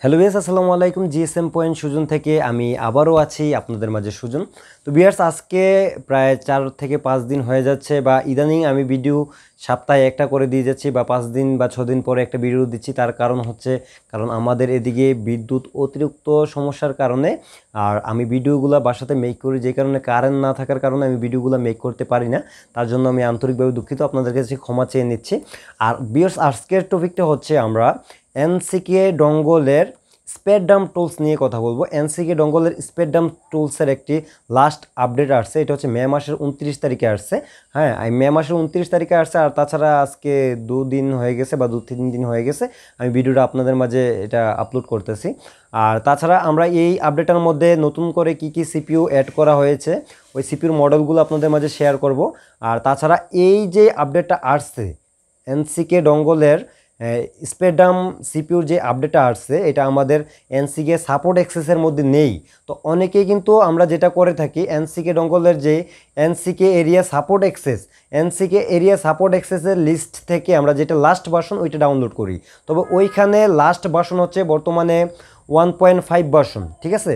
Hello viewers, আসসালামু আলাইকুম। GSM point Sujan থেকে আমি আবারও আছি আপনাদের মাঝে সুজন। তো ভিউয়ার্স, আজকে প্রায় 4 থেকে 5 দিন হয়ে যাচ্ছে, বা ইদানিং আমি ভিডিও সপ্তাহে একটা করে দিয়ে যাচ্ছি, বা 5 দিন বা 6 দিন পরে একটা ভিডিও দিচ্ছি। তার কারণ হচ্ছে আমাদের এদিকে বিদ্যুৎ অতিরিক্ত সমস্যার কারণে, আর আমি ভিডিওগুলো বাসাতে মেক করি, যে কারণে কারেন্ট না থাকার কারণে আমি ভিডিওগুলো মেক করতে পারি না। তার জন্য আমি আন্তরিকভাবে দুঃখিত, আপনাদের কাছে ক্ষমা চেয়ে নিচ্ছি। আর ভিউয়ার্স, আজকের টপিকটা হচ্ছে আমরা NckDongle স্প্রেডট্রাম টুলস নিয়ে কথা বলবো। NckDongle স্প্রেডট্রাম টুলসের একটি লাস্ট আপডেট আসছে, এটা হচ্ছে মে মাসের 29 তারিখে আসছে। হ্যাঁ, মে মাসের 29 তারিখে আসছে। আর তাছাড়া আজকে 2 দিন হয়ে গেছে বা 2-3 দিন হয়ে গেছে আমি ভিডিওটা আপনাদের মাঝে এটা আপলোড করতেছি। আর তাছাড়া আমরা এই আপডেটের মধ্যে নতুন করে কি কি সিপিইউ অ্যাড করা হয়েছে, ওই সিপিইউর মডেলগুলো আপনাদের মাঝে শেয়ার করব। আর তাছাড়া এই যে আপডেটটা আসছে NckDongle স্প্রেডট্রাম সিপিইউর যে আপডেটটা আসছে, এটা আমাদের এনসিকে সাপোর্ট অ্যাক্সেসের মধ্যে নেই। তো অনেকেই কিন্তু আমরা যেটা করে থাকি, NckDongle যে এনসিকে এরিয়া সাপোর্ট অ্যাক্সেসের লিস্ট থেকে আমরা যেটা লাস্ট ভার্সন ওইটা ডাউনলোড করি। তবে ওইখানে লাস্ট ভার্সন হচ্ছে বর্তমানে 1.5 ভার্সন। ঠিক আছে,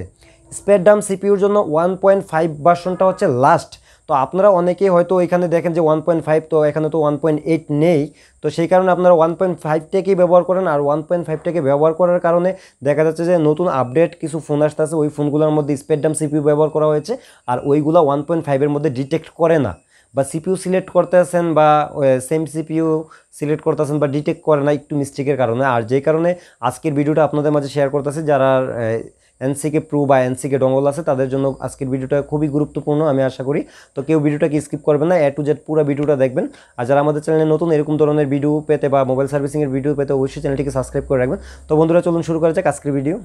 স্প্রেডট্রাম সিপিইউর জন্য 1.5 ভার্সনটা হচ্ছে লাস্ট। তো আপনারা অনেকেই হয়তো এখানে দেখেন যে 1.5, তো এখানে তো 1.8 নেই। তো সেই কারণে আপনারা 1.5টাকেই ব্যবহার করেন। আর 1.5টাকে ব্যবহার করার কারণে দেখা যাচ্ছে যে নতুন আপডেট কিছু ফোন আসতেছে, ওই ফোনগুলোর মধ্যে স্প্রেডট্রাম সিপিইউ ব্যবহার করা হয়েছে, আর ওইগুলো 1.5-এর মধ্যে ডিটেক্ট করে না, বা সিপিইউ সিলেক্ট করতেছেন বা সেম সিপিইউ সিলেক্ট করতেছেন বা ডিটেক্ট করে না একটু মিস্টেকের কারণে। আর যে কারণে আজকের ভিডিওটা আপনাদের মাঝে শেয়ার করতেছি, যারা Nck Pro বা NckDongle আছে তাদের জন্য আজকের ভিডিওটা খুবই গুরুত্বপূর্ণ, আমি আশা করি। তো কেউ ভিডিওটাকে স্কিপ করবেন না, A to Z পুরো ভিডিওটা দেখবেন। আর যারা আমাদের চ্যানেলে নতুন এরকম ধরনের ভিডিও পেতে বা মোবাইল সার্ভিসিংয়ের ভিডিও পেতে অবশ্যই চ্যানেলটিকে সাবস্ক্রাইব করে রাখবেন। তো বন্ধুরা, চলুন শুরু করা যাক আজকের ভিডিও।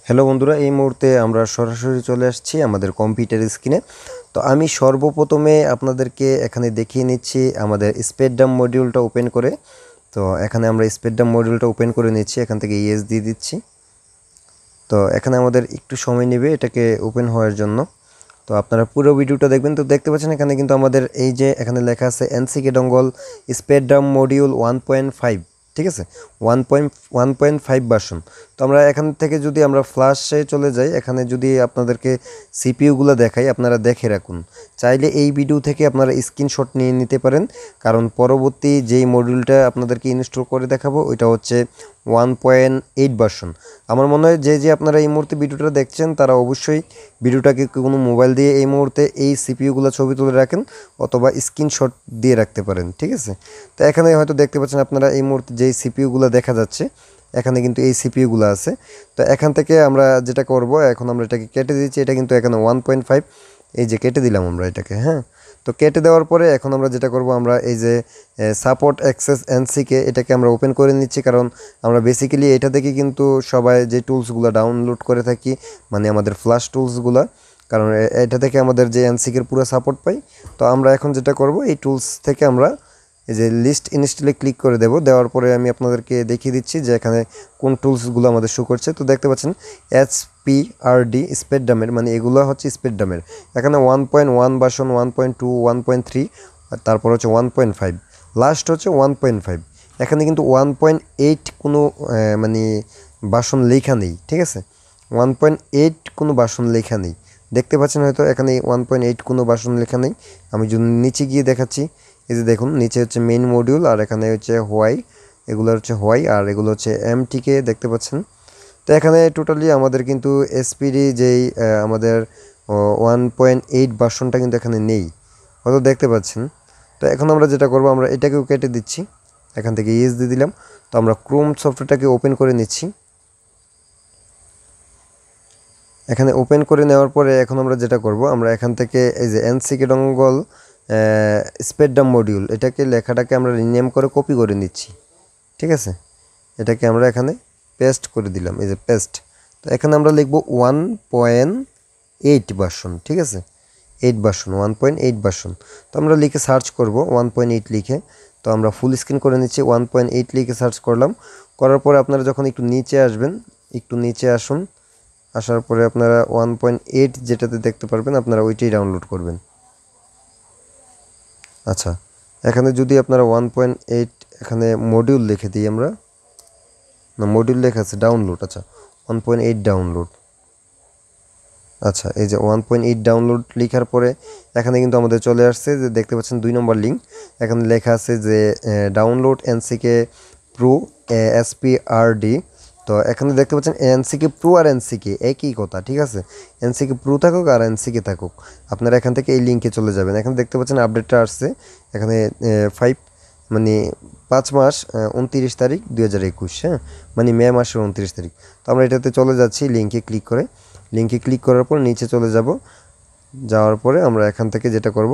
হ্যালো বন্ধুরা, এই মুহূর্তে আমরা সরাসরি চলে আসছি আমাদের কম্পিউটার স্ক্রিনে। তো আমি সর্বপ্রথমে আপনাদেরকে এখানে দেখিয়ে নিচ্ছি আমাদের স্প্রেডট্রাম মডিউলটা ওপেন করে। তো এখানে আমরা স্প্রেডট্রাম মডিউলটা ওপেন করে নিচ্ছি, এখান থেকে ইয়েস দিয়ে দিচ্ছি। তো এখানে আমাদের একটু সময় নেবে এটাকে ওপেন হওয়ার জন্য। তো আপনারা পুরো ভিডিওটা দেখবেন। তো দেখতে পাচ্ছেন এখানে কিন্তু আমাদের এই যে এখানে লেখা আছে NckDongle স্প্রেডট্রাম মডিউল 1.5। ঠিক আছে, 1.5 ভার্সন। তো আমরা এখান থেকে যদি আমরা ফ্ল্যাশে চলে যাই, এখানে যদি আপনাদেরকে সিপিইউগুলো দেখাই, আপনারা দেখে রাখুন। চাইলে এই ভিডিও থেকে আপনারা স্ক্রিনশট নিয়ে নিতে পারেন, কারণ পরবর্তী যেই মডিউলটা আপনাদেরকে ইনস্টল করে দেখাবো ওইটা হচ্ছে 1.8 ভার্সন। আমার মনে হয় যে আপনারা এই মুহূর্তে ভিডিওটা দেখছেন তারা অবশ্যই ভিডিওটাকে কোনো মোবাইল দিয়ে এই মুহূর্তে এই সিপিইউগুলো ছবি তুলে রাখেন, অথবা স্ক্রিনশট দিয়ে রাখতে পারেন। ঠিক আছে, তো এখানে হয়তো দেখতে পাচ্ছেন আপনারা এই মুহূর্তে যেই সিপিইউগুলো দেখা যাচ্ছে, এখানে কিন্তু এই সিপিইউগুলো আছে। তো এখান থেকে আমরা যেটা করব, এখন আমরা এটাকে কেটে দিচ্ছি। এটা কিন্তু এখানে 1.5, এই যে কেটে দিলাম আমরা এটাকে। হ্যাঁ, তো কেটে দেওয়ার পরে এখন আমরা যেটা করব, আমরা এই যে সাপোর্ট অ্যাক্সেস এনসিকে এটাকে আমরা ওপেন করে নিচ্ছি, কারণ আমরা বেসিক্যালি এটা থেকে কিন্তু সবাই যে টুলসগুলো ডাউনলোড করে থাকি, মানে আমাদের ফ্ল্যাশ টুলসগুলো, কারণ এটা থেকে আমাদের যে এনসিকের পুরো সাপোর্ট পাই। তো আমরা এখন যেটা করব, এই টুলস থেকে আমরা এই যে লিস্ট ইনস্টলে ক্লিক করে দেওয়ার পরে আমি আপনাদেরকে দেখিয়ে দিচ্ছি যে এখানে কোন টুলসগুলো আমাদের শো করছে। তো দেখতে পাচ্ছেন HPRD স্প্রেডট্রামের, মানে এগুলো হচ্ছে স্প্রেডট্রামের। এখানে 1.1 ভার্সন, 1.2, 1.3, আর তারপর হচ্ছে 1.5, লাস্ট হচ্ছে 1.5। এখানে কিন্তু 1.8 কোনো মানে ভার্সন লেখা নেই। ঠিক আছে, 1.8 কোনো ভার্সন লেখা নেই, দেখতে পাচ্ছেন হয়তো এখানে 1.8 কোনো ভার্সন লেখা নেই। আমি যদি নিচে গিয়ে দেখাচ্ছি, এই যে দেখুন নিচে হচ্ছে মেইন মডিউল, আর এখানে হচ্ছে হোয়াই, এগুলো হচ্ছে হোয়াই, আর এগুলো হচ্ছে এমটিকে, দেখতে পাচ্ছেন। তো এখানে টোটালি আমাদের কিন্তু এসপিডি যেই আমাদের 1.8 ভার্সনটা কিন্তু এখানে নেই, হয়তো দেখতে পাচ্ছেন। তো এখন আমরা যেটা করব, আমরা এটাকেও কেটে দিচ্ছি, এখান থেকে ইয়েস দিয়ে দিলাম। তো আমরা ক্রোম সফটওয়্যারটাকে ওপেন করে নিচ্ছি। এখানে ওপেন করে নেওয়ার পরে এখন আমরা যেটা করব, আমরা এখান থেকে এই যে NckDongle স্প্রেডট্রাম মডিউল, এটাকে লেখাটাকে আমরা রিনেম করে কপি করে নিচ্ছি। ঠিক আছে, এটাকে আমরা এখানে পেস্ট করে দিলাম, এই যে পেস্ট। তো এখানে আমরা লিখব 1.8 ভার্সন। ঠিক আছে, 8 ভার্সন, 1.8 ভার্সন। তো আমরা লিখে সার্চ করব 1.8 লিখে। তো আমরা ফুল স্ক্রিন করে নিচ্ছি, 1.8 লিখে সার্চ করলাম। করার পরে আপনারা যখন একটু নিচে আসবেন, একটু নিচে আসুন, আসার পরে আপনারা 1.8 যেটাতে দেখতে পারবেন আপনারা ওইটাই ডাউনলোড করবেন। আচ্ছা, এখানে যদি আপনারা 1.8 এখানে মডিউল লিখে দিই আমরা, না মডিউল লেখা আছে ডাউনলোড। আচ্ছা 1.8 ডাউনলোড। আচ্ছা এই যে 1.8 ডাউনলোড লেখার পরে এখানে কিন্তু আমাদের চলে আসছে যে দেখতে পাচ্ছেন 2 নম্বর লিঙ্ক, এখানে লেখা আছে যে ডাউনলোড Nck Pro SPRD। তো এখানে দেখতে পাচ্ছেন Nck Pro আর Nck একই কথা, ঠিক আছে, Nck Pro থাকুক আর Nck থাকুক, আপনারা এখান থেকে এই লিঙ্কে চলে যাবেন। এখানে দেখতে পাচ্ছেন আপডেটটা আসছে এখানে 5 মাস 29 তারিখ 2021, হ্যাঁ, মানে মে মাসের 29 তারিখ। তো আমরা এটাতে চলে যাচ্ছি লিঙ্কে ক্লিক করে। লিঙ্কে ক্লিক করার পর নিচে চলে যাব, যাওয়ার পরে আমরা এখান থেকে যেটা করব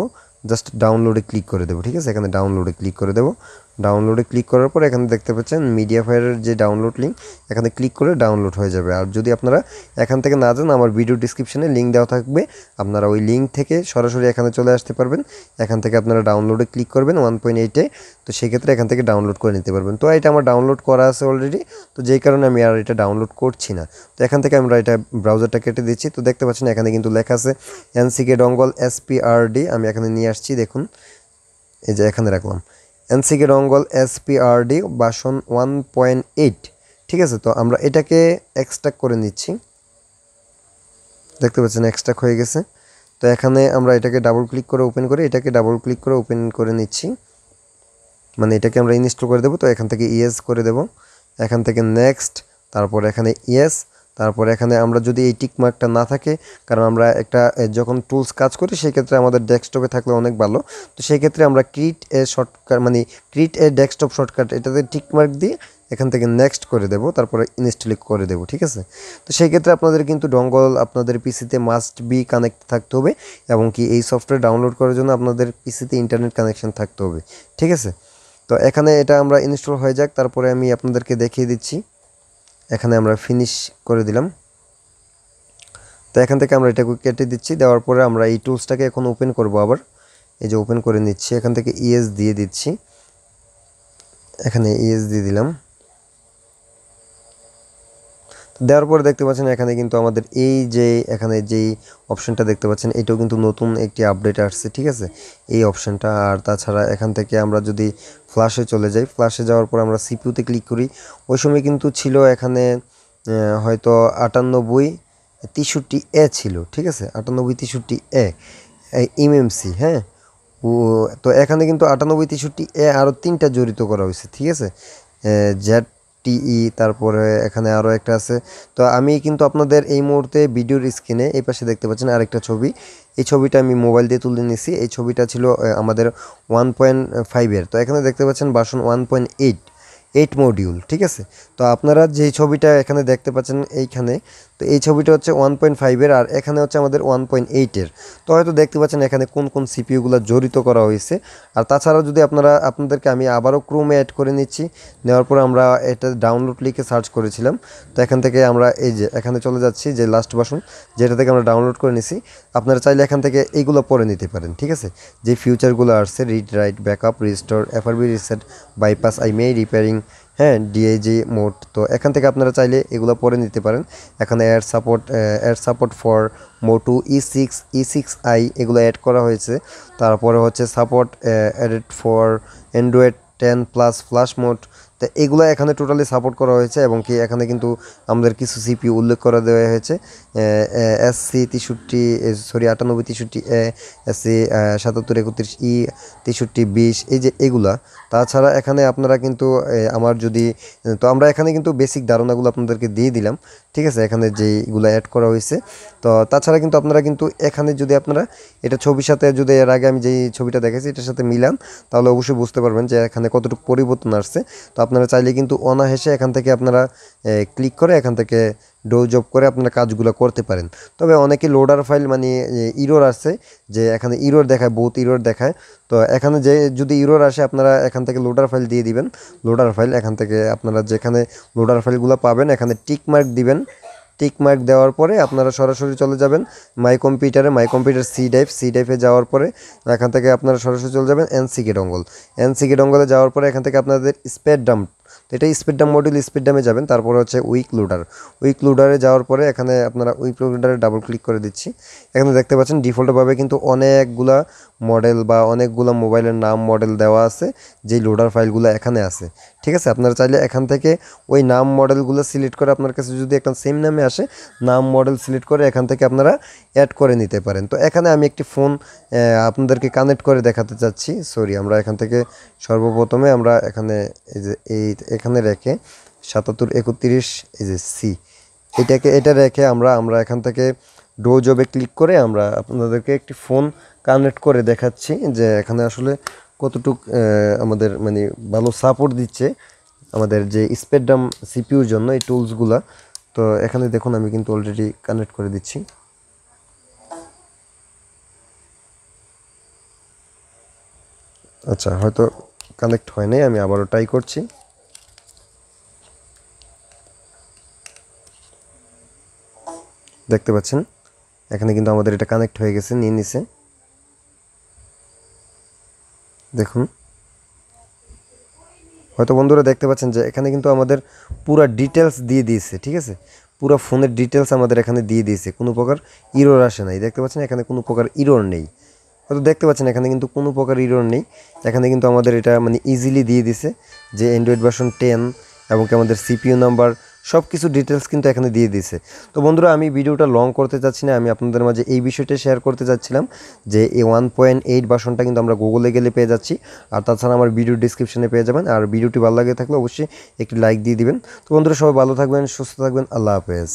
জাস্ট ডাউনলোডে ক্লিক করে দেবো, ঠিক আছে, এখানে ডাউনলোডে ক্লিক করে দেবো। ডাউনলোডে ক্লিক করার পর এখানে দেখতে পাচ্ছেন মিডিয়া ফায়ারের যে ডাউনলোড লিঙ্ক, এখানে ক্লিক করে ডাউনলোড হয়ে যাবে। আর যদি আপনারা এখান থেকে না যান, আমার ভিডিও ডিসক্রিপশনে লিঙ্ক দেওয়া থাকবে, আপনারা ওই লিঙ্ক থেকে সরাসরি এখানে চলে আসতে পারবেন। এখান থেকে আপনারা ডাউনলোডে ক্লিক করবেন 1.8-এ, তো সেক্ষেত্রে এখান থেকে ডাউনলোড করে নিতে পারবেন। তো এটা আমার ডাউনলোড করা আছে অলরেডি, তো যেই কারণে আমি আর এটা ডাউনলোড করছি না। তো এখান থেকে আমরা এটা ব্রাউজারটা কেটে দিচ্ছি। তো দেখতে পাচ্ছেন এখানে কিন্তু লেখা আছে NckDongle SPRD, আমি এখানে নিয়ে আসছি, দেখুন এই যে এখানে রাখলাম NckDongle SPRD ভার্সন 1.8, ঠিক আছে। তো আমরা এটাকে এক্সট্রাক্ট করে নিচ্ছি, দেখতে পাচ্ছেন এক্সট্রাক্ট হয়ে গেছে। তো এখানে আমরা এটাকে ডাবল ক্লিক করে ওপেন করে এটাকে ডাবল ক্লিক করে ওপেন করে নিচ্ছি, মানে এটাকে আমরা ইনস্টল করে দেবো। তো এখান থেকে ইয়েস করে দেব, এখান থেকে নেক্সট, তারপর এখানে ইয়েস, তারপর এখানে আমরা যদি এই টিক মার্কটা না থাকে, কারণ আমরা একটা যখন টুলস কাজ করি সেই ক্ষেত্রে আমাদের ডেস্কটপে থাকলে অনেক ভালো। তো সেই ক্ষেত্রে আমরা ক্রিয়েট এ শর্টকাট, মানে ক্রিয়েট এ ডেস্কটপ শর্টকাট, এটাতে টিক মার্ক দিয়ে এখান থেকে নেক্সট করে দেব, তারপরে ইনস্টল করে দেব, ঠিক আছে। তো সেই ক্ষেত্রে আপনাদের কিন্তু ডঙ্গল আপনাদের পিসিতে মাস্ট বি কানেক্ট থাকতে হবে, এবং কি এই সফটওয়্যার ডাউনলোড করার জন্য আপনাদের পিসিতে ইন্টারনেট কানেকশন থাকতে হবে, ঠিক আছে। তো এখানে এটা আমরা ইনস্টল হয়ে যাক, তারপরে আমি আপনাদেরকে দেখিয়ে দিচ্ছি। এখানে আমরা ফিনিশ করে দিলাম। তো এখান থেকে আমরা এটাকে কেটে দিচ্ছি, দেওয়ার পরে আমরা এই টুলসটাকে এখন ওপেন করব আবার, এই যে ওপেন করে নিচ্ছি, এখান থেকে ইএস দিয়ে দিচ্ছি, এখানে ইএস দিয়ে দিলাম। দেওয়ার পরে দেখতে পাচ্ছেন এখানে কিন্তু আমাদের এই যে এখানে যেই অপশনটা দেখতে পাচ্ছেন এটাও কিন্তু নতুন একটি আপডেট আসছে, ঠিক আছে, এই অপশনটা। আর তাছাড়া এখান থেকে আমরা যদি ফ্ল্যাশে চলে যাই, ফ্ল্যাশে যাওয়ার পর আমরা সিপিইউতে ক্লিক করি, ওই সময় কিন্তু ছিল এখানে হয়তো 9863A ছিল, ঠিক আছে, 9863A এমএমসি, হ্যাঁ। তো এখানে কিন্তু 9863A আরও 3টা জড়িত করা হয়েছে, ঠিক আছে, ZTE, তারপরে এখানে আরও একটা আছে। তো আমি কিন্তু আপনাদের এই মুহূর্তে ভিডিওর স্ক্রিনে এই পাশে দেখতে পাচ্ছেন আরেকটা ছবি, এই ছবিটা আমি মোবাইল দিয়ে তুলে নিয়েছি। এই ছবিটা ছিল আমাদের 1.5-এর, তো এখানে দেখতে পাচ্ছেন ভার্সন 1.8 মডিউল, ঠিক আছে। তো আপনারা যেই ছবিটা এখানে দেখতে পাচ্ছেন এইখানে, তো এই ছবিটা হচ্ছে 1.5-এর, আর এখানে হচ্ছে আমাদের 1.8-এর। তো হয়তো দেখতে পাচ্ছেন এখানে কোন কোন সিপিইউগুলো জড়িত করা হয়েছে। আর তাছাড়াও যদি আপনাদেরকে আমি আবারও ক্রোমে অ্যাড করে নিচ্ছি, নেওয়ার পর আমরা এটা ডাউনলোড লিখে সার্চ করেছিলাম। তো এখান থেকে আমরা এই যে এখানে চলে যাচ্ছি, যে লাস্ট ভার্সন যেটা থেকে আমরা ডাউনলোড করে নিছি, আপনারা চাইলে এখান থেকে এইগুলো পড়ে নিতে পারেন, ঠিক আছে। যে ফিউচারগুলো আসছে, read write backup restore FRB reset bypass আইমে রিপেয়ারিং, হ্যাঁ, ডিআইজি মোড, তো এখান থেকে আপনারা চাইলে এগুলো পড়ে নিতে পারেন। এখানে add support for Motu E6i এগুলো অ্যাড করা হয়েছে। তারপরে হচ্ছে support added for Android 10+ flash mode, তো এগুলো এখানে টোটালি সাপোর্ট করা হয়েছে। এবং কি এখানে কিন্তু আমাদের কিছু সিপিইউ উল্লেখ করা দেওয়া হয়েছে, SC63 9863A, SC 7731E 6320, এই যে এগুলা। তাছাড়া এখানে আপনারা কিন্তু আমার যদি, তো আমরা এখানে কিন্তু বেসিক ধারণাগুলো আপনাদেরকে দিয়ে দিলাম, ঠিক আছে, এখানে যেইগুলো অ্যাড করা হয়েছে। তো তাছাড়া কিন্তু আপনারা কিন্তু এখানে যদি আপনারা এটা ছবির সাথে, যদি এর আগে আমি যেই ছবিটা দেখেছি এটার সাথে মিলান, তাহলে অবশ্যই বুঝতে পারবেন যে এখানে কতটুকু পরিবর্তন আসছে। তো আপনারা চাইলে কিন্তু অনায়াসে এখান থেকে আপনারা ক্লিক করে এখান থেকে ডোজ অফ করে আপনারা কাজগুলো করতে পারেন। তবে অনেকে লোডার ফাইল, মানে ইরোর আসছে, যে এখানে ইরোর দেখায়, বহুত ইরোর দেখায়। তো এখানে যে যদি ইরোর আসে, আপনারা এখান থেকে লোডার ফাইল দিয়ে দিবেন, লোডার ফাইল এখান থেকে আপনারা যেখানে লোডার ফাইলগুলো পাবেন এখানে টিক মার্ক দিবেন। টিক মার্ক দেওয়ার পরে আপনারা সরাসরি চলে যাবেন মাই কম্পিউটার সি ড্রাইভে যাওয়ার পরে এখান থেকে আপনারা সরাসরি চলে যাবেন NckDongle যাওয়ার পরে এখান থেকে আপনাদের স্প্রেডড্রাম তো এটা স্প্রেডড্রাম মডিউল, স্প্রেডড্রামে যাবেন, তারপরে হচ্ছে উইক লোডারে যাওয়ার পরে এখানে আপনারা উইক লোডারে ডাবল ক্লিক করে দিচ্ছি। এখানে দেখতে পাচ্ছেন ডিফল্টভাবে কিন্তু অনেকগুলা মডেল বা অনেকগুলো মোবাইলের নাম মডেল দেওয়া আছে, যেই লোডার ফাইলগুলো এখানে আছে। ঠিক আছে, আপনারা চাইলে এখান থেকে ওই নাম মডেলগুলো সিলেক্ট করে, আপনার কাছে যদি একটা সেম নামে আসে নাম মডেল সিলেক্ট করে এখান থেকে আপনারা অ্যাড করে নিতে পারেন। তো এখানে আমি একটি ফোন আপনাদেরকে কানেক্ট করে দেখাতে চাচ্ছি। সরি, আমরা এখান থেকে সর্বপ্রথমে আমরা এখানে এই যে এখানে রেখে 7731 এই যে সি এটা রেখে আমরা এখান থেকে ডো জবে ক্লিক করে আমরা আপনাদেরকে একটি ফোন কানেক্ট করে দেখাচ্ছি যে এখানে আসলে কতটুক আমাদের মানে ভালো সাপোর্ট দিচ্ছে আমাদের যে স্প্রেডড্রাম সিপিইউর জন্য এই টুলসগুলা। তো এখানে দেখুন আমি কিন্তু অলরেডি কানেক্ট করে দিচ্ছি। আচ্ছা, হয়তো কানেক্ট হয় নাই, আমি আবারও ট্রাই করছি। দেখতে পাচ্ছেন এখানে কিন্তু আমাদের এটা কানেক্ট হয়ে গেছে, নিয়ে নিছে। দেখুন, হয়তো বন্ধুরা দেখতে পাচ্ছেন যে এখানে কিন্তু আমাদের পুরো ডিটেলস দিয়ে দিয়েছে। ঠিক আছে, পুরো ফোনের ডিটেলস আমাদের এখানে দিয়ে দিয়েছে, কোনো প্রকার ইরর আসে নাই। দেখতে পাচ্ছেন এখানে কোনো প্রকার ইরর নেই। হয়তো দেখতে পাচ্ছেন এখানে কিন্তু কোনো প্রকার ইরর নেই। এখানে কিন্তু আমাদের এটা মানে ইজিলি দিয়ে দিছে যে অ্যান্ড্রয়েড ভার্সন 10 এবং কি আমাদের সিপিইউ নাম্বার সব কিছু ডিটেলস কিন্তু এখানে দিয়ে দিছে। তো বন্ধুরা, আমি ভিডিওটা লং করতে চাচ্ছি না, আমি আপনাদের মাঝে এই বিষয়টা শেয়ার করতে চাচ্ছিলাম যে এই 1.8 ভার্সনটা কিন্তু আমরা গুগলে গেলে পেয়ে যাচ্ছি, আর তাছাড়া আমার ভিডিও ডিসক্রিপশনে পেয়ে যাবেন। আর ভিডিওটি ভালো লাগে থাকলে অবশ্যই একটি লাইক দিয়ে দিবেন। তো বন্ধুরা, সবাই ভালো থাকবেন, সুস্থ থাকবেন, আল্লাহ হাফেজ।